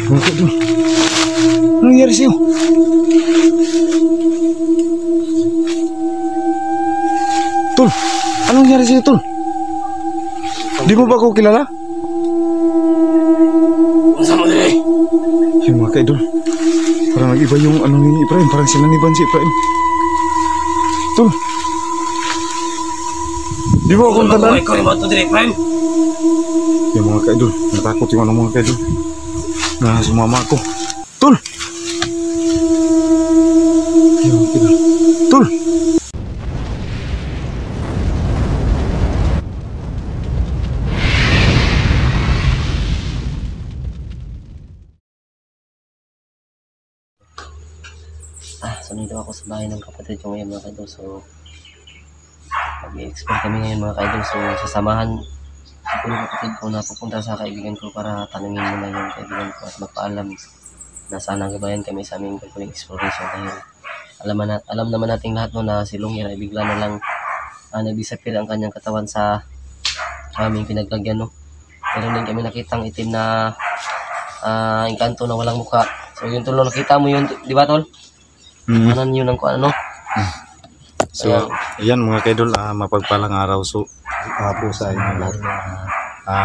Mga ka-idol, anong nangyari sa'yo? Tol, anong nangyari sa'yo, Tol? Di mo ba ako kilala? Sama din. Yung mga ka-idol, parang nag-iba yung ano ni Ibrahim, parang sinaniban si Ibrahim. Tol, di mo akong tandaan? Ikaw yung bato direct, man. Yung mga ka-idol, natakot yung mga ka-idol na sumama ako. Tol! Yung mga ka-idol, Tol! So nito ako sa bahay ng kapatid ko ngayon mga kaidol. So mag-i-explore kami ngayon mga kaidol. So sasamahan ako ng kapatid ko na pupunta sa kaibigan ko para tanungin muna yung kaibigan ko at magpaalam na saan ang gabayan kami sa aming pagkuling exploration. Dahil alam naman nating lahat no, na si Lunghir ay bigla na lang nag-disappear ang kanyang katawan sa aming pinaglagyan. No? Meron din kami nakitang itim na engkanto na walang mukha. So yun Tol, nakita mo yun, di ba Tol? Anan yun ang ano? So, ayan mga kaidol, mapagpalang araw po sa inyo lahat.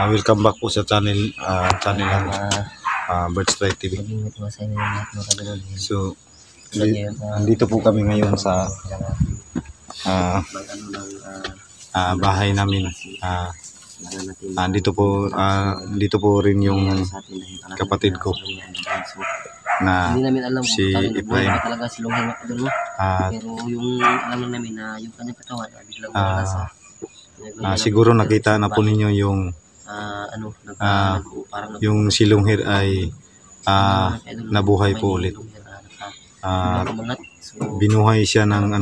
Welcome back po sa channel ng Birdstrike TV. So, andito po kami ngayon sa bahay namin. Dito po rin yung kapatid ko na hindi namin alam si Ibrahim talaga si Lunghir na kadol, pero yung alam namin na yung kanyang katawan biglang wala sa siguro nakita na po ninyo yung yung si Lunghir ay nabuhay po ulit. Binuhay siya ng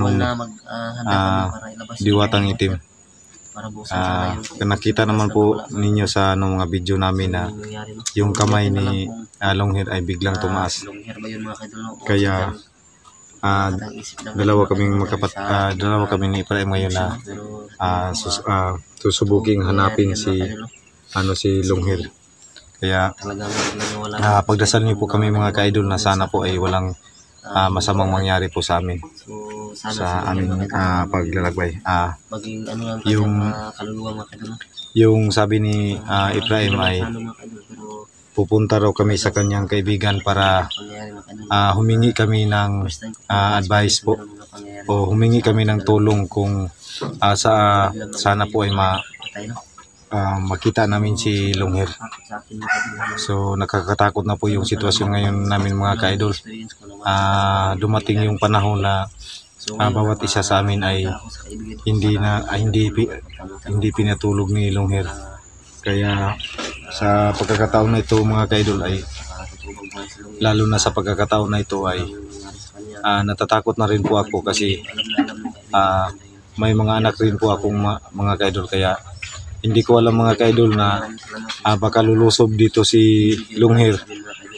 diwatang itim. Nakita naman po ninyo sa mga video namin na yung kamay ni Lunghir ay biglang tumaas. Kaya dalawa kami ni Ibrahim ngayon na susubuking hanapin si Lunghir. Kaya pagdasal niyo po kami mga ka-idol na sana po ay walang masamang mangyari po sa amin sa aming paglalakbay. Yung sabi ni Ibrahim ay pupunta raw kami sa kanyang kaibigan para humingi kami ng advice po o humingi kami ng tulong kung sana po ay makita namin si Lunghir. So nakakatakot na po yung sitwasyon ngayon namin mga ka-idol. Dumating yung panahon na bawat isa sa amin ay hindi pinatulog ni Lunghir. Kaya sa pagkakataon na ito mga ka-idol ay lalo na sa pagkakataon na ito ay natatakot na rin po ako kasi may mga anak rin po akong mga ka-idol. Kaya hindi ko alam mga ka-idol na baka lulusob dito si Lunghir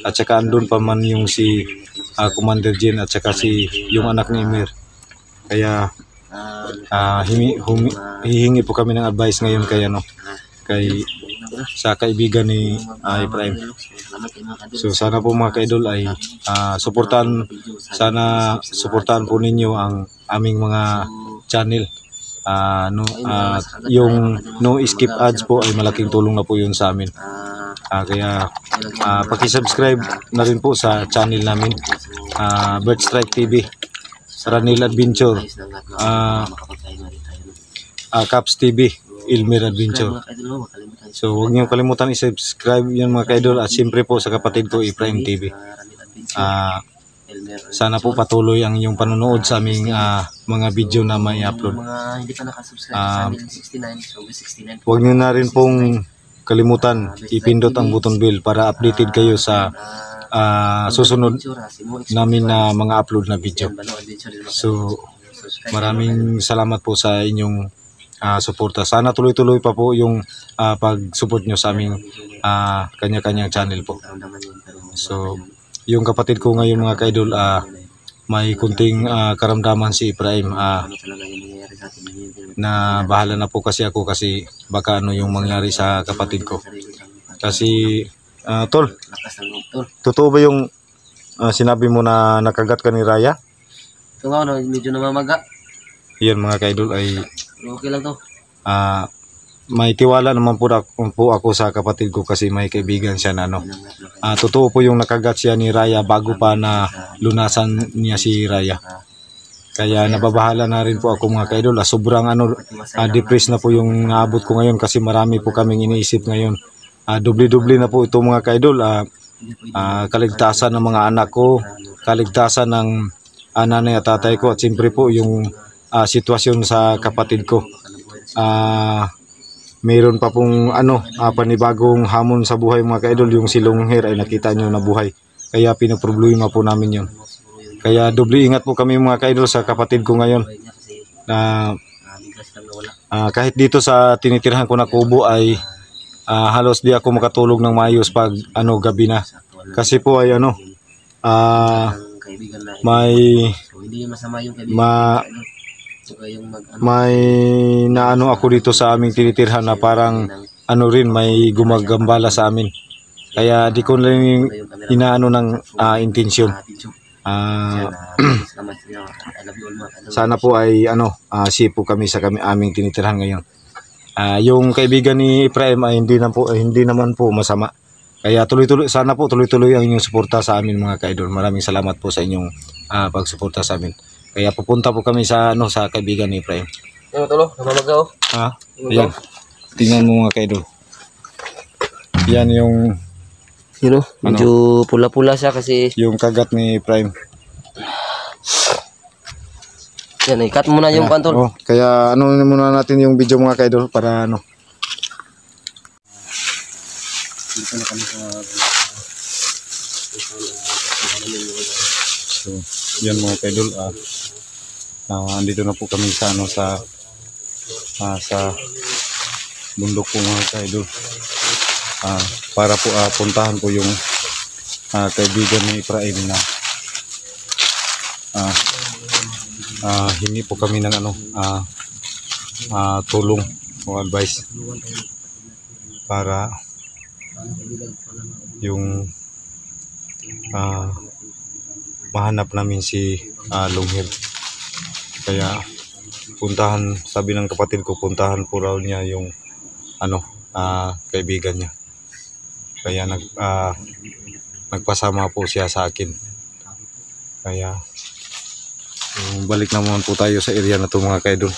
at saka andun pa man yung si Commander Jin at saka yung anak ni Emir. Kaya hihingi po kami ng advice ngayon sa kaibigan ni Ibrahim. So sana po mga ka-idol ay suportahan po ninyo ang aming mga channel. Yung no skip ads po ay malaking tulong na po yun sa amin. Kaya paki-subscribe na rin po sa channel namin, Birdstrike TV, Ranil Adventure, Caps TV, Ilmir Adventure. So huwag niyo kalimutan i-subscribe yun mga ka-idol, at siyempre po sa kapatid ko Ibrahim TV. Sana po patuloy ang inyong panonood sa aming mga video na may upload. Huwag niyo na rin pong kalimutan ipindot ang button bell para updated kayo sa susunod namin na mga upload na video. So maraming salamat po sa inyong suporta. Sana tuloy-tuloy pa po yung pag-support nyo sa aming kanya-kanyang channel po. So yung kapatid ko ngayon mga ka-idol, may kunting karamdaman si Ibrahim, na bahala na po kasi ako kasi baka ano yung mangyari sa kapatid ko. Kasi Tol, lakas ng loob, tol. totoo ba yung sinabi mo na nakagat ka ni Raya? Ito nga, no, medyo namamaga. Yan mga kaidol ay Pero okay lang to. may tiwala naman po ako sa kapatid ko kasi may kaibigan siya na ano. Totoo po yung nakagat siya ni Raya bago pa na lunasan niya si Raya. Kaya nababahala na rin po ako mga kaidol. Sobrang depressed na po yung naabot ko ngayon kasi marami po kaming iniisip ngayon. Doble-doble na po ito mga kaidol. Kaligtasan ng mga anak ko, kaligtasan ng nanay at tatay ko at siyempre po yung sitwasyon sa kapatid ko. Mayroon pa pong panibagong hamon sa buhay mga kaidol, yung si Longher ay nakita nyo na buhay. Kaya pinoproblema po namin yun. Kaya doble ingat po kami mga kaidol sa kapatid ko ngayon. Kahit dito sa tinitirhan ko na kubo ay halos di ako makatulog ng maayos pag gabi na. Kasi po ay may ako dito sa aming tinitirhan na parang may gumagambala sa amin. Kaya di ko lang inaano ng intensyon. Sana po ay safe po kami sa aming tinitirhan ngayon. Yung kaibigan ni Ephraim ay hindi naman po masama. Kaya sana po tuloy-tuloy ang inyong suporta sa amin mga kaidol. Maraming salamat po sa inyong pagsuporta sa amin. Kaya pupunta po kami sa kaibigan ni Ephraim. Ano tulo? Namamaga oh. Ayan. Tingnan mo mga kaidol. Yan yung medyo pula-pula siya kasi yung kagat ni Ephraim. Yan, i-cut muna yung pantol. Kaya muna natin yung video mga kaidol para Dito na kami sa So, yan mga kaidol, andito na po kami sa sa bundok po mga kaidol. Para po puntahan po yung kaibigan ni Ephraim na hingi po kami ng tulong o advice para yung mahanap namin si Longher. Kaya sabi ng kapatid ko, puntahan po raw niya yung kaibigan niya. Kaya nagpasama po siya sa akin. Kaya balik naman po tayo sa area na to mga kaidol.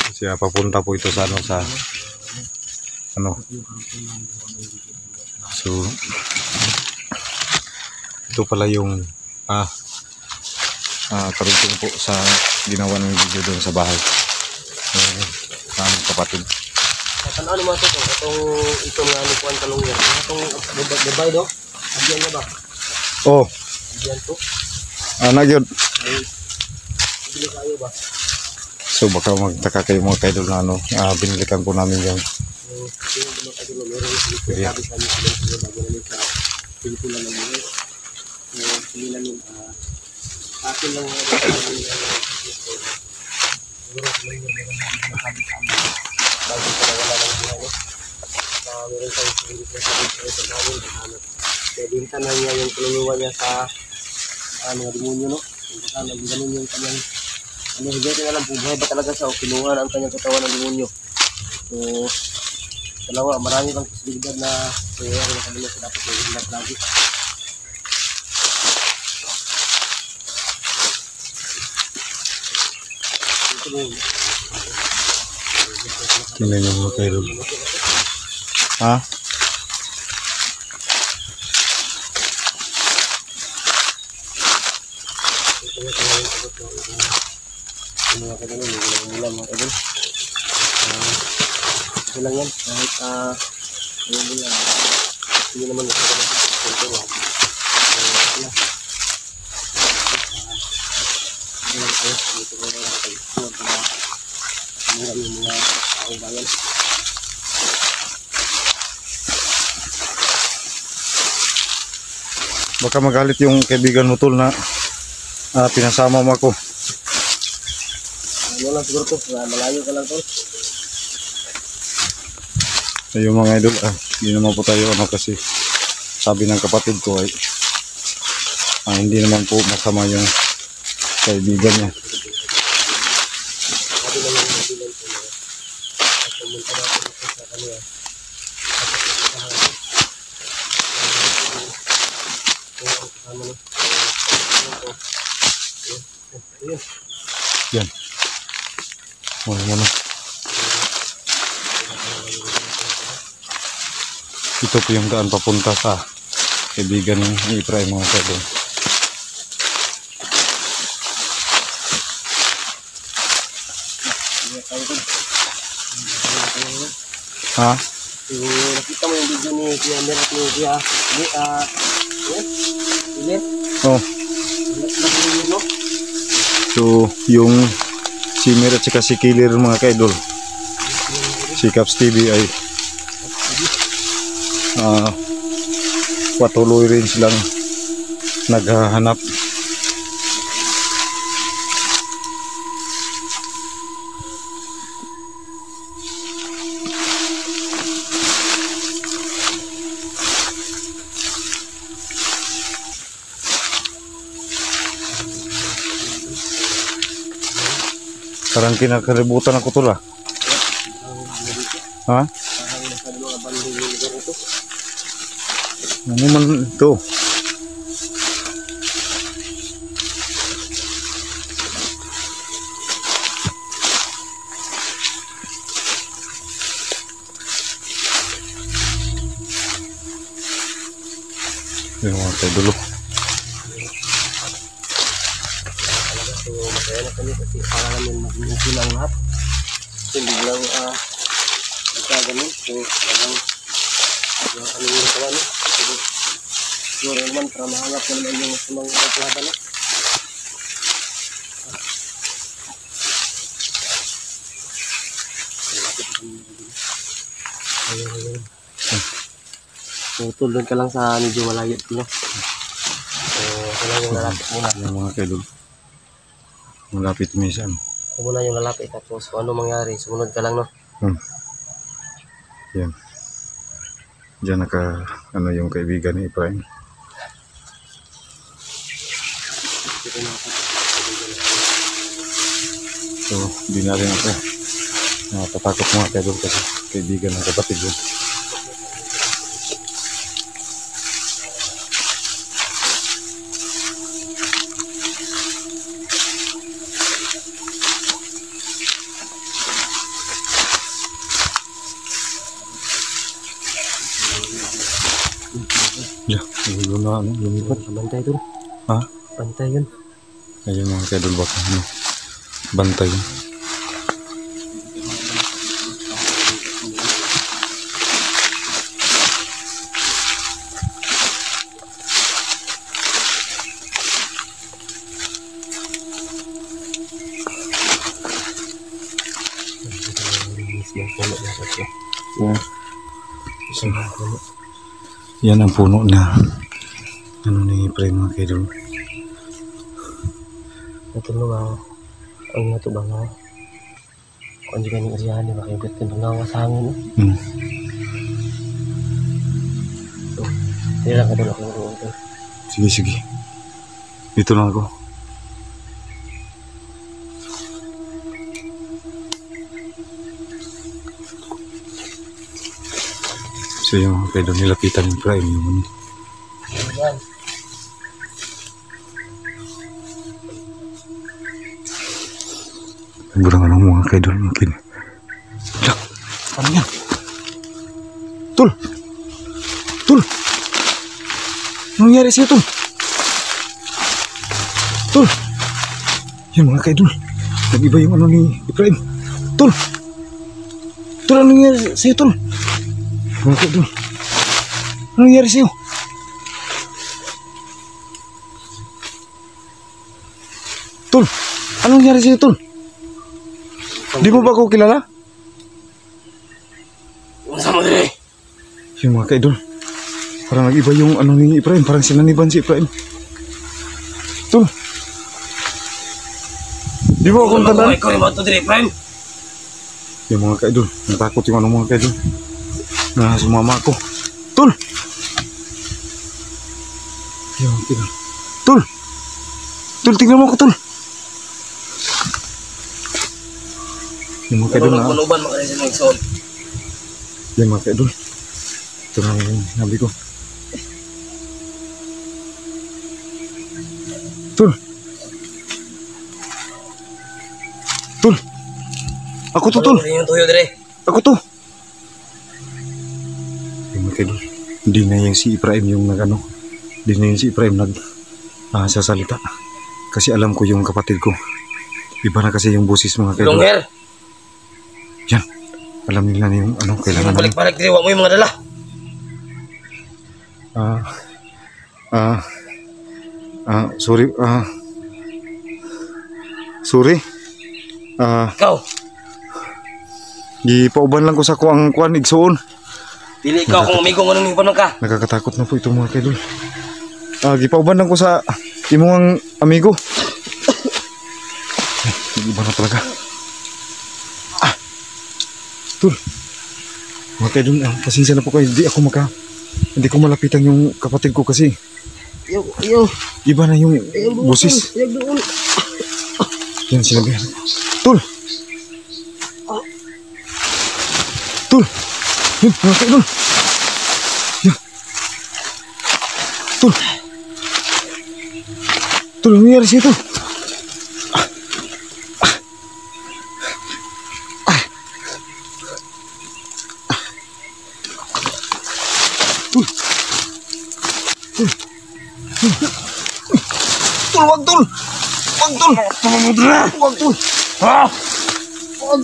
Kasi papunta po ito sa So ito pala yung karugtong po sa ginawa ng video doon sa bahay sa aming kapatid. Ano mo itong nga ni Juan Kalungyan? Itong gabay do? Abyan na ba? Abyan po? Nagyod. Bili kayo ba? So baka magtaka kayo mga kaidol na binilikan po namin yung area. Akin lang bago pa wala lang buhay meron tayong siguro sa namin kaya binta na niya yung tulungan niya sa mga demonyo kung baka nagganon yung kanyang higay ko na lang buhay ba talaga siya o kinuha ang kanyang katawan ng demonyo. So dalawa, marami kang posibilidad na kaya na kanila sa dapat yung hindat lagi. Tingnan nyo mga kaidol. Ito lang yan, kahit hindi naman Baka magalit yung kaibigan mo tol na pinasama mo ako. Ano lang siguro to, malayo ka lang tol. Ayun mga idol, hindi naman po tayo kasi sabi ng kapatid ko ay hindi naman po masama yung kaibigan niya. Yan. Muna. Ito po yung daan papunta sa kaibigan ni Efraim mga idol. Ha? Nakita mo yung video ni Kuya Mer at ni Kuya Oh. So, yung si Mer at saka si Killer mga kaidol, si Caps TV ay patuloy rin silang naghahanap. Parang kinakaributan ako to lah. Ha? Ano man ito? Yung mga tayo dulu. Masaya na kami kasi para namin mag-iusin ang lahat. Hindi lang ganun. So, parang kami yung nakawa, no? Siguro naman para mahanap ko naman yung mga naglaban, no? So, tulad ka lang sa medyo malayo, no? So, kailangan yung lalapit muna. Yung mga kaidol, malapit minsan. Ako muna yung lalapit, tapos kung ano mangyari, sumunod ka lang, no? Yan. Diyan yung kaibigan ni Efraim. So, hindi na rin ako natatakot mga kaidol kasi kaibigan ng kapatid yun. Ya, yun na lumipat. Bantay dun. Ha? Bantay yun. Ayun mga kaidol, baka bantay yun. Yan ang puno na ni Efraim mga kaidol. Ito nga, ang nga ito ba nga, kung di ka ni Ariane, makibit ka nga sa hangin. So, hindi lang ka doon ako roon. Sige. Dito lang ako. So yung mga kaidol, nilapitan ng Efraim yung Ayan. burang ano mga kaidol mungkin. Dak, ano yan? Tul! Ano nangyari sa'yo, Tul? Tul! Yan mga kaidol, nag-iba yung ano ni Efraim. Tul! Ano nangyari sa'yo, Tul? Mga kaidol, ano nangyari sa'yo? Tul! Ano nangyari sa'yo, Tul? Di mo ba ako kilala? Unsa mo dire? Yung mga kaidol, parang nag-iba yung ano ni Efraim, parang sinaniban si Efraim. Tul! Di mo akong tandaan? Ikaw yung mato dire, Prime. Yung mga kaidol, natakot yung ano mga kaidol. na sumama ako. Tol! Yan, tingnan. Tol! Tol, tingnan mo ako, Tol. Yung mga kaidol na. Manuban mga rin ng sol. Yung mga kaidol. Ito na yung nabi ko. Tol! Tol! Ako to, Tol! Yung tuyo dire. Ako to! Yung mga kaidol. Hindi na yung si Ibrahim yung nag-ano. Hindi na yung si Ibrahim sasalita. Kasi alam ko yung kapatid ko. Iba na kasi yung boses mga kaidol. Longher. Yan. Alam nila na yung ano, kailangan namin. Balik-balik dire, wag mo yung mga dala. Sorry. Sorry. Ikaw. Gipauban lang ko sa kuang kuan igsuon. Dili ikaw kung amigo ng anong ipanon ka. Nakakatakot na po itong mga kaidol. Gipauban lang ko sa imong amigo. Iba na talaga. Tol. Mga kaidol, pasensya na po kayo. Hindi ko malapitan yung kapatid ko kasi iba na yung boses. Yan sinabihan. Tol! Tol! Yan, mga kaidol! Yan! Tol! Tol, ano nangyari siya ito? Tol! Tol! Tol, wag Tol! Wag Tol! Wag Tol! Wag! Wag!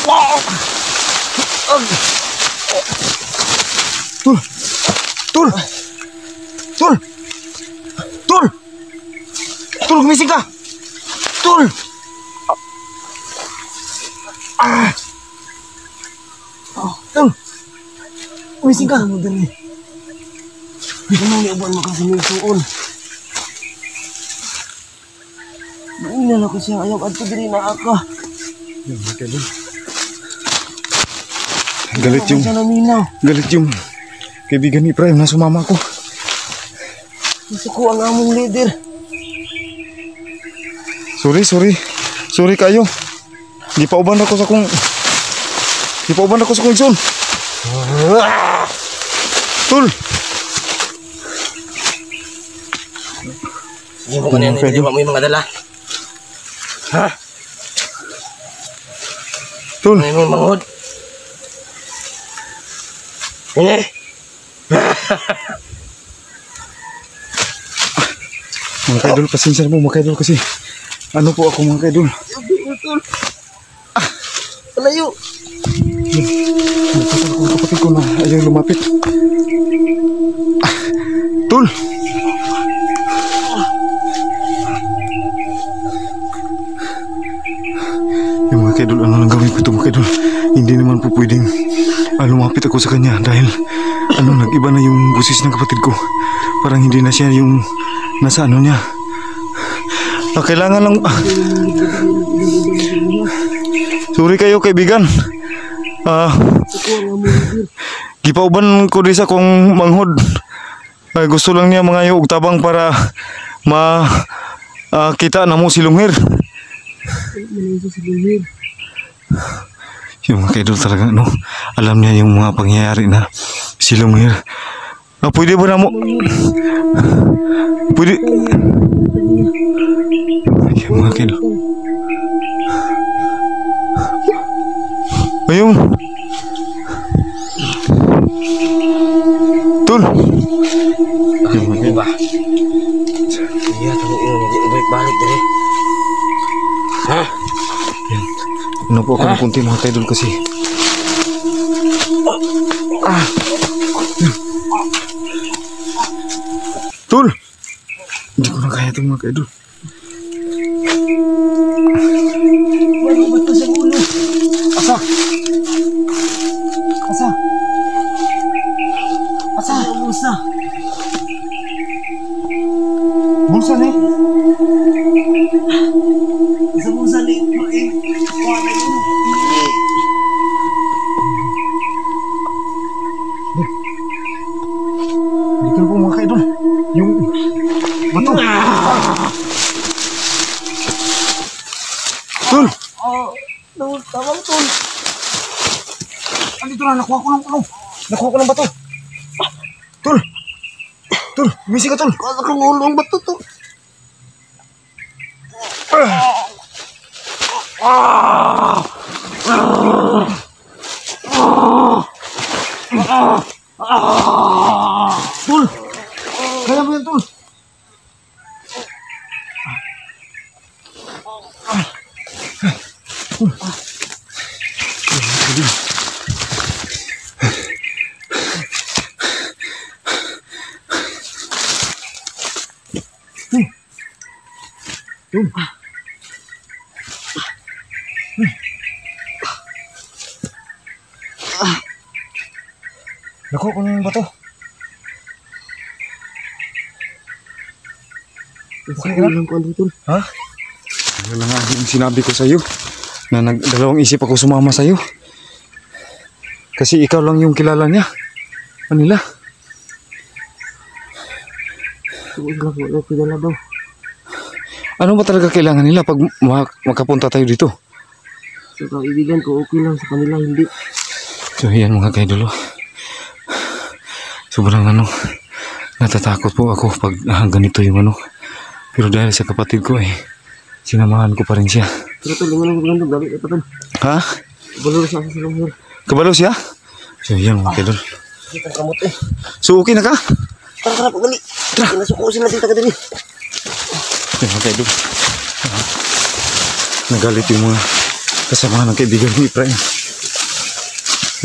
Wag! Tol! Tol! Tol! Tol! Tol, gumising ka! Tol! Tol! Gumising ka! Madali. Hindi mo niuban mo kasi may suon. Mainan ako siya. Ayaw at pagdiri na ako. Yan, mga kaidol. Galit yung kaibigan ni Ibrahim na sumama ko. Gusto ko ang among leader. Sorry kayo. Gipauban ako sa kong igsoon. Tol! Hindi mo kanina, hindi mo yung mga dala. Ha? Tol! May mga manghod. Ini. Mga kaidol, pasensya mo mga kaidol kasi ano po ako mga kaidol. Tol. Palayo. Nagpapal akong kapatid ko na ayaw lumapit. Tol! Yung mga kaidol, ano lang gawin ko ito mga kaidol? Hindi naman po pwedeng lumapit ako sa kanya dahil nag-iba na yung boses ng kapatid ko. Parang hindi na siya yung nasa ano niya. Kailangan lang... Sorry kayo kaibigan. Gipauban ko di sa kong manghod. Gusto lang niya mga og tabang para kita na mo si Lungher. Yung mga kaidol talaga alam niya yung mga pangyayari na si Lungher. Pwede ba na mo? Pwede. Yung mga kaidol. Ayun. Tol. Yung mga ba? Iya, tanong yung balik dali. Ha? Yan. Ano po ako ng kunti mga kaidol kasi. Tol! Hindi ko na kaya ito mga kaidol. Ano ba ito sa ulo? Asa? Bulsa. Bulsa ni? Sa bulsa ni. Wala yun. Dito po mga kaidol. Yung bato. Tol! Tol, tawang tol. Andito na, nakuha ko ng ano. Nakuha ko ng bato. Tol! Tol, misi ka tol. Kala kang ulo ang bato to. Tol! Kaya mo yan tol. Nakuha ko ng bato. Okay lang ko ano tol. Ha? Ano na nga yung sinabi ko sa'yo na nagdalawang isip ako sumama sa'yo. Kasi ikaw lang yung kilala niya. Manila. Wala kilala daw. Ano ba talaga kailangan nila pag makapunta tayo dito? Sa kaibigan ko, okay lang. Sa kanila, hindi. So yan mga kaidolo. Sobrang natatakot po ako pag ganito yung Pero dahil sa kapatid ko sinamahan ko pa rin siya. Pero tol, lingan ang gandong galit. Ito tol. Ha? Baluro siya sa silong here. Kabalo siya? So yan mga kaidol. Dito ang kamot eh. So okay na ka? Tara, pagali. Kinasuko sila dito ka din. Yan mga kaidol. Nagalit yung mga kasama ng kaibigan ni Efraim.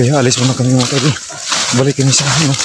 Kaya alis muna kami mga kaidol. Balik kami sa amin.